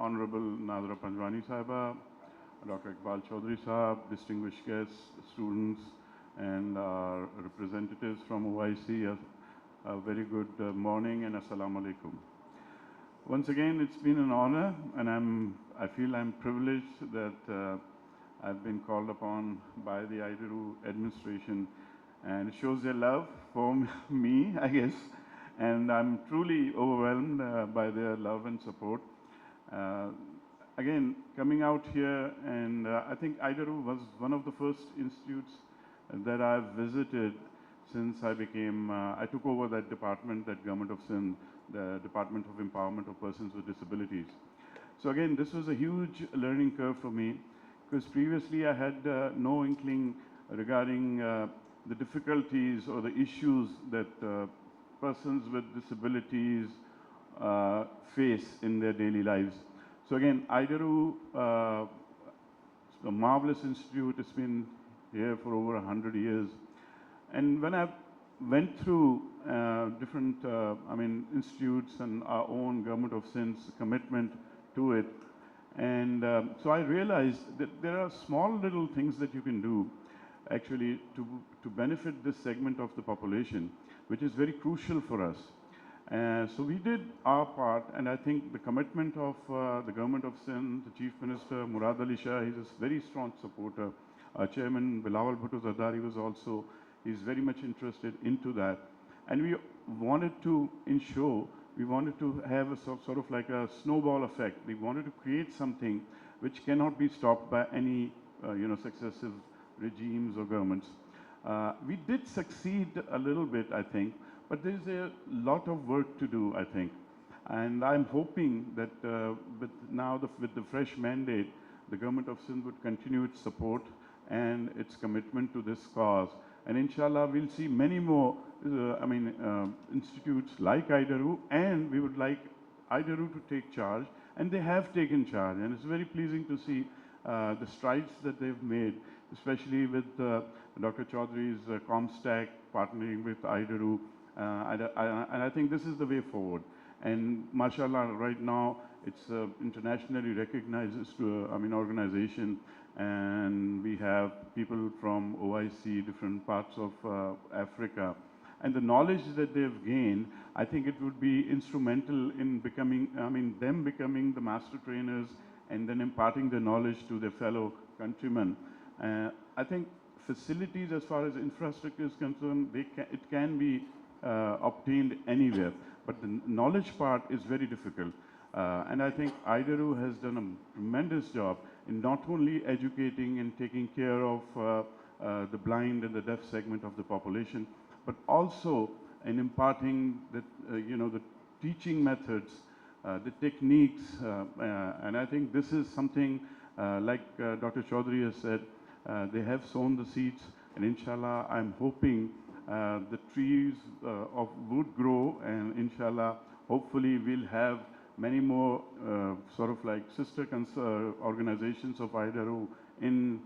Honorable Nadra Panjwani Sahiba, Dr. Iqbal Chaudhry Sahab, distinguished guests, students, and representatives from OIC, a very good morning and Assalamu Alaikum. Once again, it's been an honor, and I feel I'm privileged that I've been called upon by the RIEU administration, and it shows their love for me, I guess, and I'm truly overwhelmed by their love and support. Again, coming out here, and I think RIEU was one of the first institutes that I've visited since I took over that department, that Government of Sindh, the Department of Empowerment of Persons with Disabilities. So again, this was a huge learning curve for me, because previously I had no inkling regarding the difficulties or the issues that persons with disabilities face in their daily lives. So again, RIEU, a marvelous institute. It's been here for over 100 years. And when I went through different, institutes and our own Government of Sindh's commitment to it, and so I realized that there are small little things that you can do actually to benefit this segment of the population, which is very crucial for us. So we did our part, and I think the commitment of the Government of Sindh, the Chief Minister, Murad Ali Shah, he's a very strong supporter. Our Chairman, Bilawal Bhutto Zardari, was also, he's very much interested into that. And we wanted to ensure, we wanted to have a sort of like a snowball effect. We wanted to create something which cannot be stopped by any, successive regimes or governments. We did succeed a little bit, I think, but there's a lot of work to do, I think. And I'm hoping that with the fresh mandate, the Government of Sindh would continue its support and its commitment to this cause. And inshallah, we'll see many more, institutes like RIEU, and we would like RIEU to take charge, and they have taken charge. And it's very pleasing to see the strides that they've made, especially with Dr. Chaudhry's COMSTECH partnering with RIEU. And I think this is the way forward. And mashallah, right now, it's internationally recognized organization, and we have people from OIC, different parts of Africa. And the knowledge that they've gained, I think it would be instrumental in becoming the master trainers and then imparting the knowledge to their fellow countrymen. I think facilities as far as infrastructure is concerned, it can be obtained anywhere, but the knowledge part is very difficult. And I think RIEU has done a tremendous job in not only educating and taking care of the blind and the deaf segment of the population, but also in imparting the teaching methods, the techniques. And I think this is something like Dr. Chaudhry has said, they have sown the seeds, and inshallah, I'm hoping the trees would grow, and inshallah, hopefully we'll have many more sort of like sister organizations of RIEU in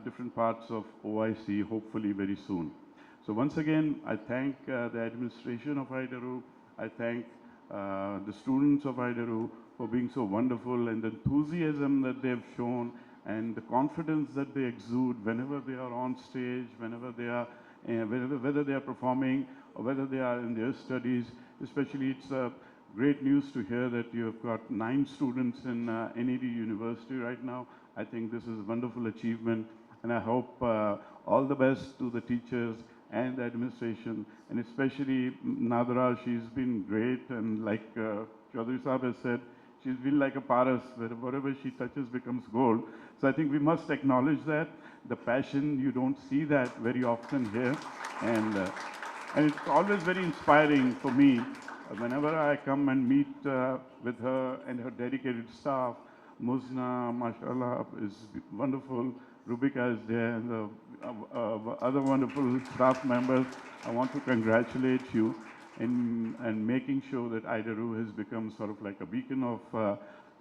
different parts of OIC, hopefully very soon. So once again, I thank the administration of RIEU. I thank the students of RIEU for being so wonderful, and the enthusiasm that they've shown and the confidence that they exude whenever they are on stage, whenever they are, whether they are performing or whether they are in their studies. Especially, it's great news to hear that you have got 9 students in NED University right now. I think this is a wonderful achievement, and I hope all the best to the teachers and the administration, and especially Nadra. She's been great, and like Chaudhry Sahab has said, she's been like a paras, where whatever she touches becomes gold. So I think we must acknowledge that. The passion, you don't see that very often here. And it's always very inspiring for me. Whenever I come and meet with her and her dedicated staff, Muzna, mashallah, is wonderful. Rubika is there, and the other wonderful staff members. I want to congratulate you in making sure that RIEU has become sort of like a beacon of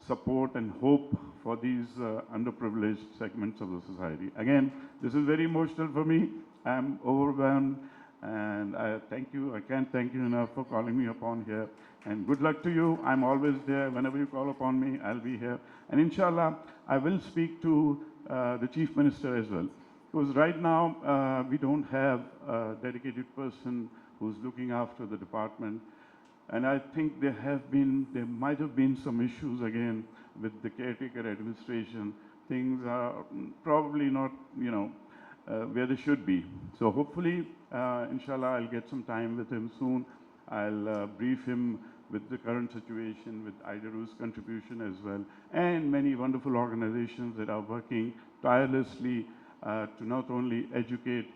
support and hope for these underprivileged segments of the society. Again, this is very emotional for me. I'm overwhelmed. And I thank you. I can't thank you enough for calling me upon here. And good luck to you. I'm always there. Whenever you call upon me, I'll be here. And inshallah, I will speak to the Chief Minister as well. Because right now, we don't have a dedicated person who's looking after the department. And I think there might have been some issues again with the caretaker administration. Things are probably not, where they should be. So hopefully, inshallah, I'll get some time with him soon. I'll brief him with the current situation, with IDRU's contribution as well, and many wonderful organizations that are working tirelessly to not only educate,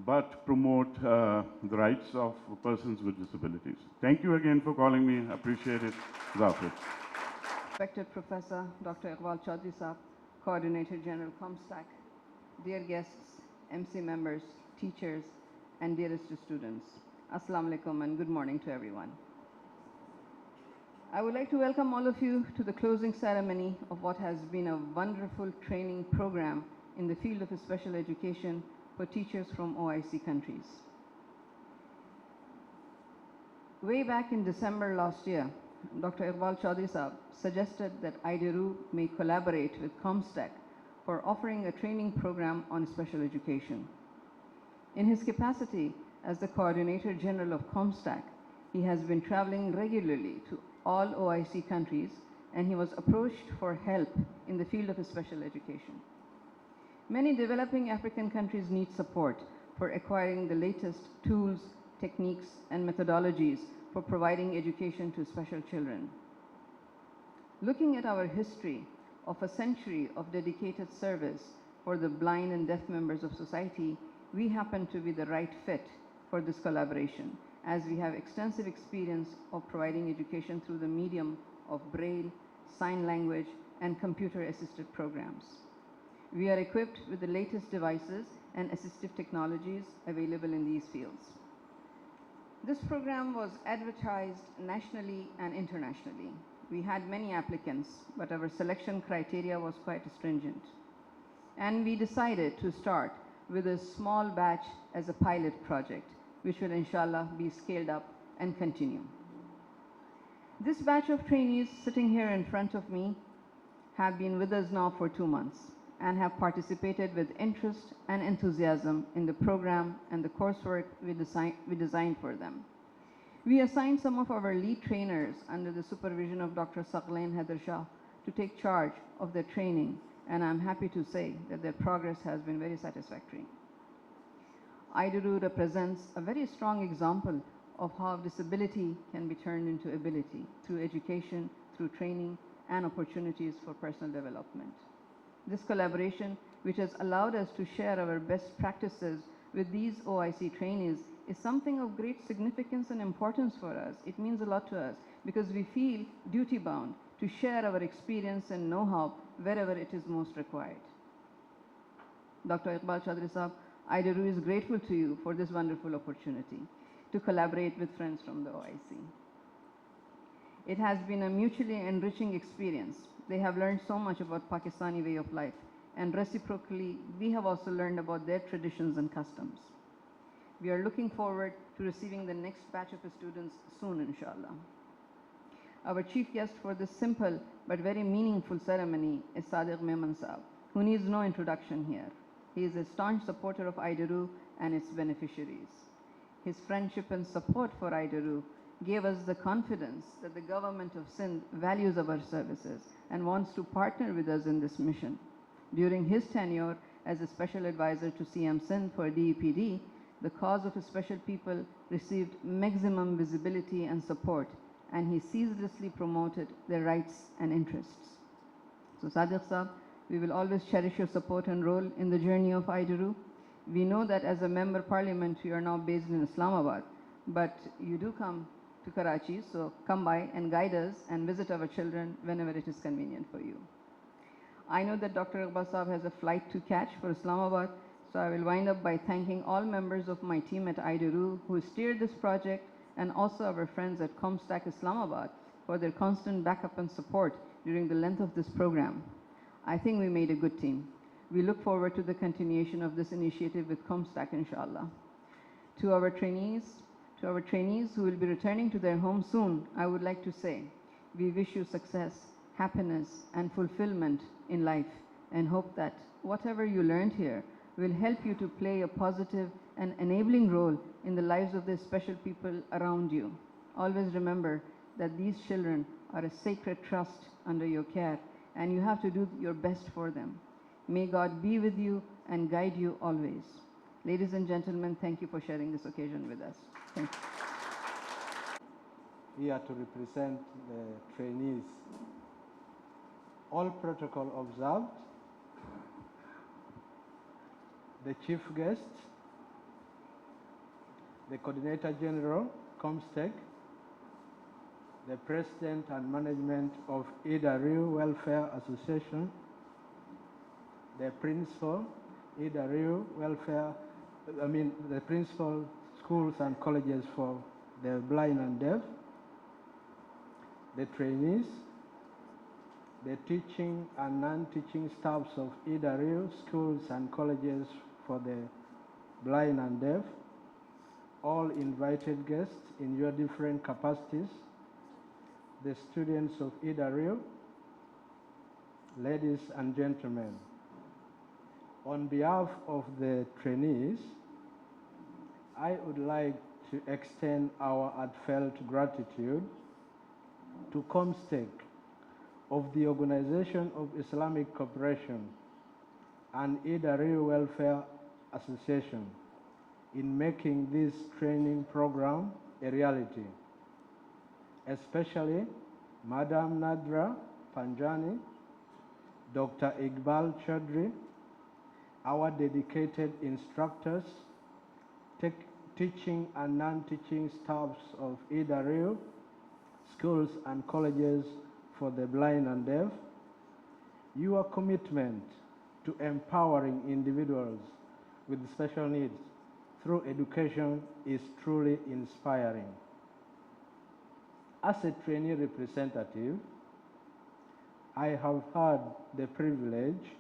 but promote the rights of persons with disabilities. Thank you again for calling me. I appreciate it. Zafir. Respected Professor Dr. Iqbal Chaudhry Saab, Coordinator General COMSTECH, dear guests, MC members, teachers, and dearest students. Assalamu alaikum and good morning to everyone. I would like to welcome all of you to the closing ceremony of what has been a wonderful training program in the field of special education for teachers from OIC countries. Way back in December last year, Dr. Iqbal Chaudhry Saab suggested that IDRU may collaborate with COMSTECH for offering a training program on special education. In his capacity as the Coordinator General of COMSTECH, he has been traveling regularly to all OIC countries, and he was approached for help in the field of special education. Many developing African countries need support for acquiring the latest tools, techniques, and methodologies for providing education to special children. Looking at our history of a century of dedicated service for the blind and deaf members of society, we happen to be the right fit for this collaboration, as we have extensive experience of providing education through the medium of Braille, sign language, and computer-assisted programs. We are equipped with the latest devices and assistive technologies available in these fields. This program was advertised nationally and internationally. We had many applicants, but our selection criteria was quite stringent. And we decided to start with a small batch as a pilot project, which will inshallah be scaled up and continue. This batch of trainees sitting here in front of me have been with us now for 2 months and have participated with interest and enthusiasm in the program and the coursework we designed for them. We assigned some of our lead trainers under the supervision of Dr. Saqlain Haider Shah to take charge of their training, and I'm happy to say that their progress has been very satisfactory. IDRU represents a very strong example of how disability can be turned into ability through education, through training, and opportunities for personal development. This collaboration, which has allowed us to share our best practices with these OIC trainees, is something of great significance and importance for us. It means a lot to us because we feel duty-bound to share our experience and know-how wherever it is most required. Dr. Iqbal Chaudhry Saab, IDRU is grateful to you for this wonderful opportunity to collaborate with friends from the OIC. It has been a mutually enriching experience. They have learned so much about Pakistani way of life, and reciprocally, we have also learned about their traditions and customs. We are looking forward to receiving the next batch of students soon, inshallah. Our chief guest for this simple but very meaningful ceremony is Sadiq Memon Saab, who needs no introduction here. He is a staunch supporter of IDRU and its beneficiaries. His friendship and support for IDRU gave us the confidence that the government of Sindh values our services and wants to partner with us in this mission. During his tenure as a special advisor to CM Sindh for DEPD, the cause of special people received maximum visibility and support, and he ceaselessly promoted their rights and interests. So Sadiq Saab, we will always cherish your support and role in the journey of IDRU. We know that as a member parliament, you are now based in Islamabad, but you do come to Karachi, so come by and guide us and visit our children whenever it is convenient for you. I know that Dr. Iqbal Saab has a flight to catch for Islamabad, so I will wind up by thanking all members of my team at IDRU who steered this project, and also our friends at COMSTECH Islamabad for their constant backup and support during the length of this program. I think we made a good team. We look forward to the continuation of this initiative with COMSTECH, inshallah. To our trainees who will be returning to their home soon, I would like to say, we wish you success, happiness, and fulfillment in life, and hope that whatever you learned here will help you to play a positive and enabling role in the lives of the special people around you. Always remember that these children are a sacred trust under your care, and you have to do your best for them. May God be with you and guide you always. Ladies and gentlemen, thank you for sharing this occasion with us. Thank you. Here to represent the trainees. All protocol observed. The chief guest, the Coordinator General, COMSTECH, the President and Management of RIEU Welfare Association, the Principal, RIEU Welfare, the Principal Schools and Colleges for the Blind and Deaf, the trainees, the teaching and non-teaching staffs of RIEU Schools and Colleges for the Blind and Deaf, all invited guests in your different capacities, the students of RIEU, ladies and gentlemen. On behalf of the trainees, I would like to extend our heartfelt gratitude to COMSTECH of the Organization of Islamic Cooperation and RIEU Welfare Association in making this training program a reality, especially Madam Nadra Panjani, Dr. Iqbal Chaudhry, our dedicated instructors, teaching and non-teaching staffs of RIEU Schools and Colleges for the Blind and Deaf. Your commitment to empowering individuals with special needs through education is truly inspiring. As a trainee representative, I have had the privilege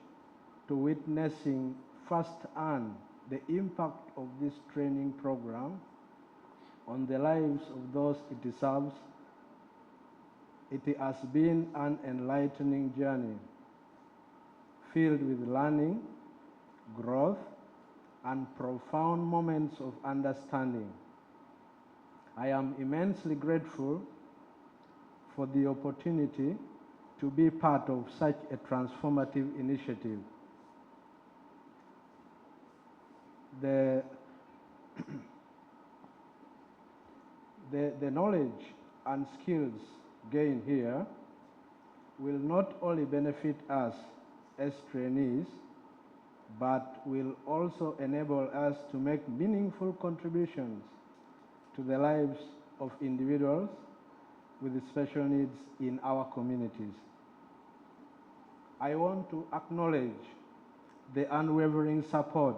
to witnessing firsthand the impact of this training program on the lives of those it serves. It has been an enlightening journey, filled with learning, growth, and profound moments of understanding. I am immensely grateful for the opportunity to be part of such a transformative initiative. The knowledge and skills gained here will not only benefit us as trainees, but will also enable us to make meaningful contributions to the lives of individuals with special needs in our communities. I want to acknowledge the unwavering support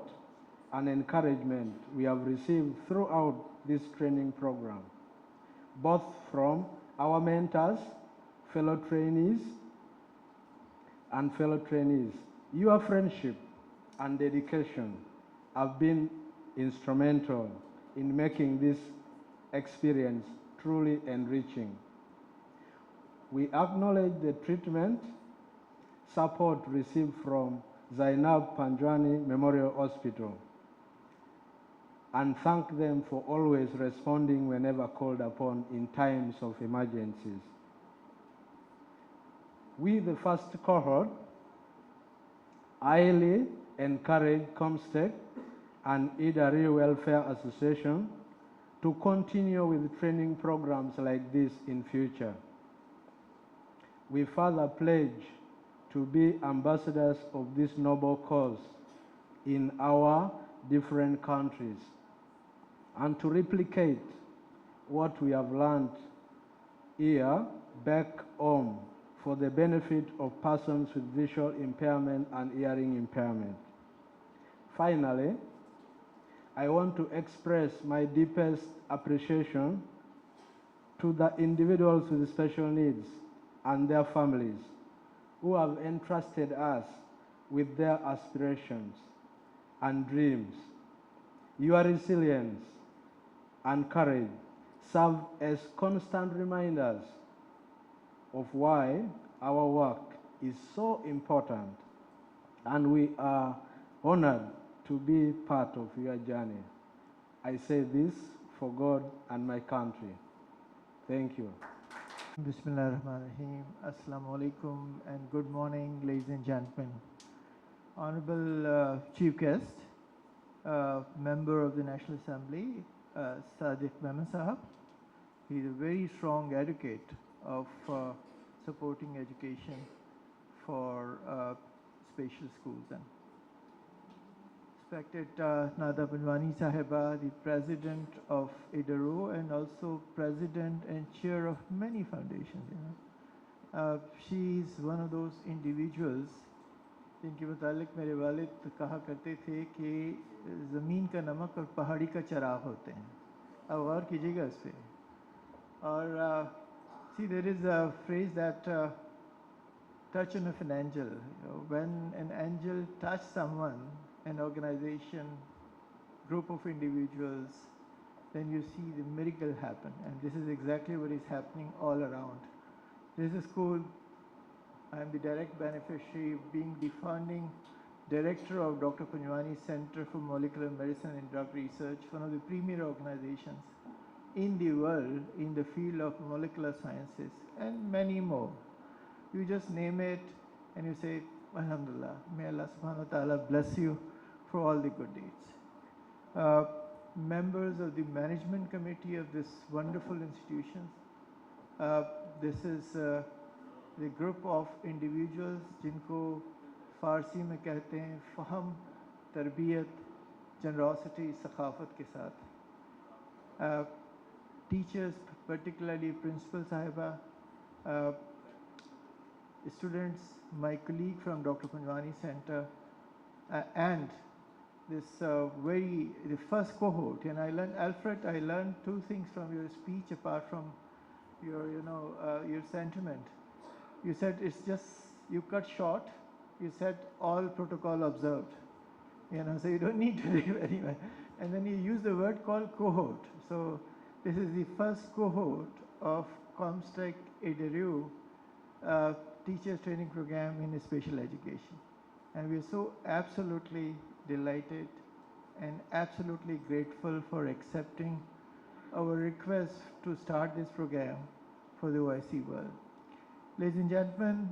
and encouragement we have received throughout this training program, both from our mentors, fellow trainees, and fellow trainees. Your friendship and dedication have been instrumental in making this experience truly enriching. We acknowledge the treatment, support received from Zainab Panjwani Memorial Hospital, and thank them for always responding whenever called upon in times of emergencies. We, the first cohort, highly encourage COMSTECH and RIEU Welfare Association to continue with training programs like this in future. We further pledge to be ambassadors of this noble cause in our different countries and to replicate what we have learned here back home for the benefit of persons with visual impairment and hearing impairment. Finally, I want to express my deepest appreciation to the individuals with special needs and their families who have entrusted us with their aspirations and dreams. Your resilience, and courage serve as constant reminders of why our work is so important, and we are honored to be part of your journey. I say this for God and my country. Thank you. Bismillahirrahmanirrahim. Assalamu alaikum and good morning, ladies and gentlemen. Honorable Chief Guest, Member of the National Assembly, Sadiq Memon Sahab. He is a very strong advocate of supporting education for special schools. And respected Nada Panwani Sahiba, the President of IDRU and also President and Chair of many foundations. She is one of those individuals जिनके मुतालिक मेरे वालिद कहा करते थे कि ज़मीन का नमक और पहाड़ी का चराग होते हैं. अब गौर कीजिएगा इस पे. और see, there is a phrase that touch of an angel. When an angel touches someone, an organization, group of individuals, then you see the miracle happen. And this is exactly what is happening all around. This is school. I am the direct beneficiary, being the founding director of Dr. Panjwani Center for Molecular Medicine and Drug Research, one of the premier organizations in the world in the field of molecular sciences, and many more. You just name it and you say, Alhamdulillah, may Allah subhanahu wa ta'ala bless you for all the good deeds. Members of the management committee of this wonderful institution, this is the group of individuals जिनको फ़ारसी में कहते हैं फ़हम, तरबियत, generosity, सखाफ़त के साथ. Teachers, particularly Principal Sahiba, students, my colleague from Dr. Panjwani Center, and this the first cohort. And I learned, Alfred, I learned two things from your speech apart from your, your sentiment. You said it's just, you cut short, you said all protocol observed. So you don't need to do very much. And then you use the word called cohort. So this is the first cohort of COMSTECH IDRU teachers training program in special education. And we are so absolutely delighted and absolutely grateful for accepting our request to start this program for the OIC world. Ladies and gentlemen,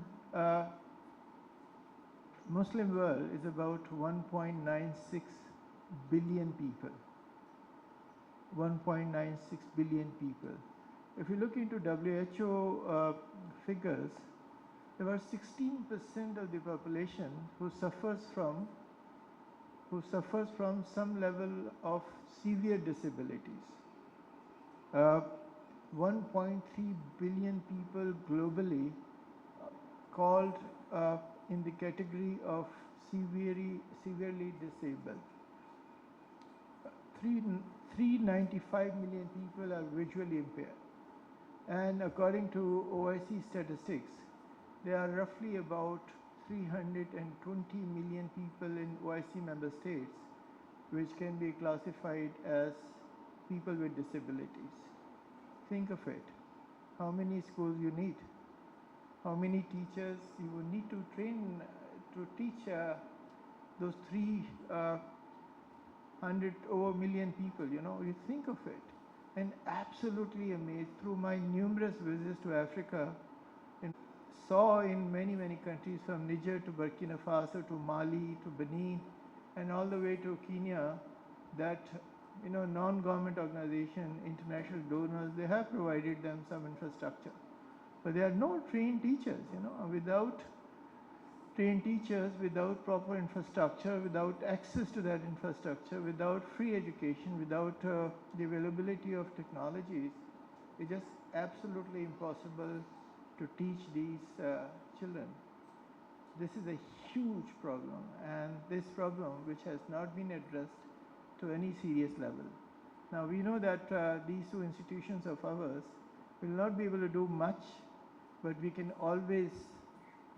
Muslim world is about 1.96 billion people. 1.96 billion people. If you look into WHO figures, about 16% of the population who suffers from some level of severe disabilities. 1.3 billion people globally called in the category of severely disabled. 395 million people are visually impaired. And according to OIC statistics, there are roughly about 320 million people in OIC member states which can be classified as people with disabilities. Think of it. How many schools you need? How many teachers you will need to train to teach those 300 over million people, you think of it. And absolutely amazed through my numerous visits to Africa, and saw in many countries from Niger to Burkina Faso to Mali to Benin and all the way to Kenya that non-government organization, international donors, they have provided them some infrastructure. But there are no trained teachers, without trained teachers, without proper infrastructure, without access to that infrastructure, without free education, without the availability of technologies, it's just absolutely impossible to teach these children. This is a huge problem, and this problem which has not been addressed to any serious level. Now we know that these two institutions of ours will not be able to do much, but we can always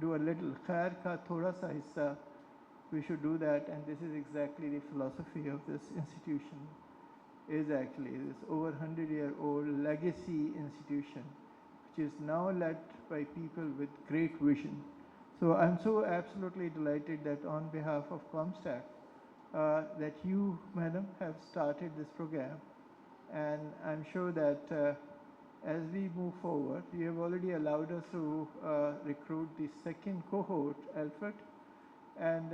do a little. Khair ka thoda sa hissa, we should do that, and this is exactly the philosophy of this institution. is actually this over 100-year-old legacy institution, which is now led by people with great vision. So I'm so absolutely delighted that on behalf of COMSTECH, that you, madam, have started this program. And I'm sure that as we move forward, you have already allowed us to recruit the second cohort, Alfred, and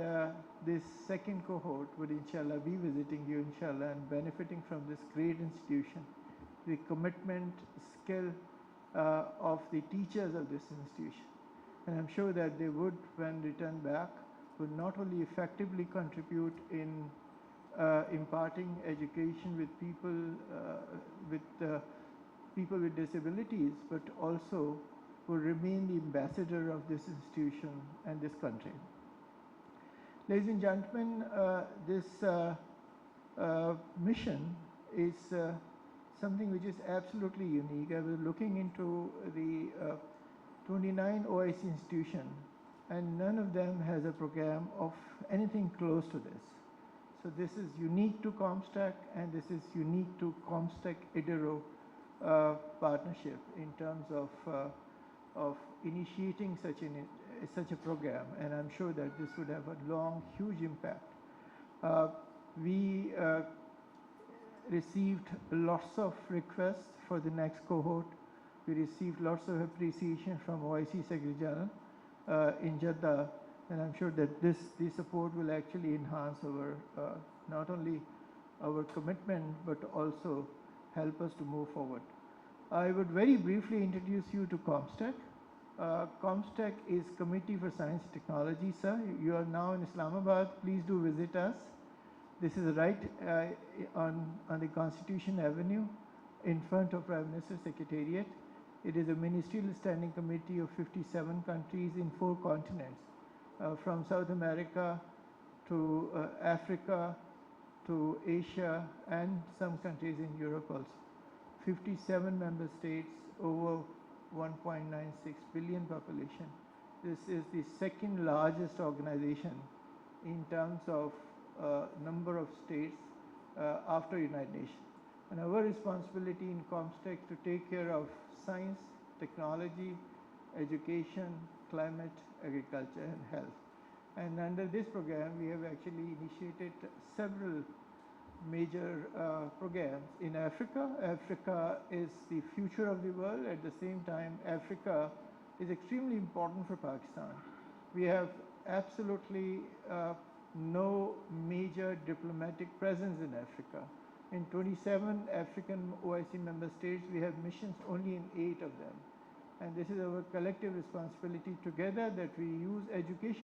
this second cohort would inshallah be visiting you inshallah and benefiting from this great institution, the commitment, skill of the teachers of this institution. And I'm sure that they would, when returned back, would not only effectively contribute in imparting education with people with disabilities, but also will remain the ambassador of this institution and this country. Ladies and gentlemen, this mission is something which is absolutely unique. I was looking into the 29 OIC institutions, and none of them has a program of anything close to this. So this is unique to COMSTECH, and this is unique to COMSTECH-IDERO partnership in terms of initiating such a program, and I'm sure that this would have a long, huge impact. We received lots of requests for the next cohort. We received lots of appreciation from OIC Secretary General in Jeddah, and I'm sure that this support will actually enhance our not only our commitment but also help us to move forward. I would very briefly introduce you to COMSTECH. COMSTECH is Committee for Science and Technology, sir. You are now in Islamabad. Please do visit us. This is right on the Constitution Avenue in front of Prime Minister's Secretariat. It is a ministerial standing committee of 57 countries in 4 continents, from South America to Africa to Asia and some countries in Europe also. 57 member states, over 1.96 billion population. This is the second largest organization in terms of number of states after United Nations. And our responsibility in COMSTECH to take care of science, technology, education, climate, agriculture, and health. And under this program, we have actually initiated several major programs in Africa. Africa is the future of the world. At the same time, Africa is extremely important for Pakistan. We have absolutely no major diplomatic presence in Africa. In 27 African OIC member states, we have missions only in 8 of them. And this is our collective responsibility together that we use education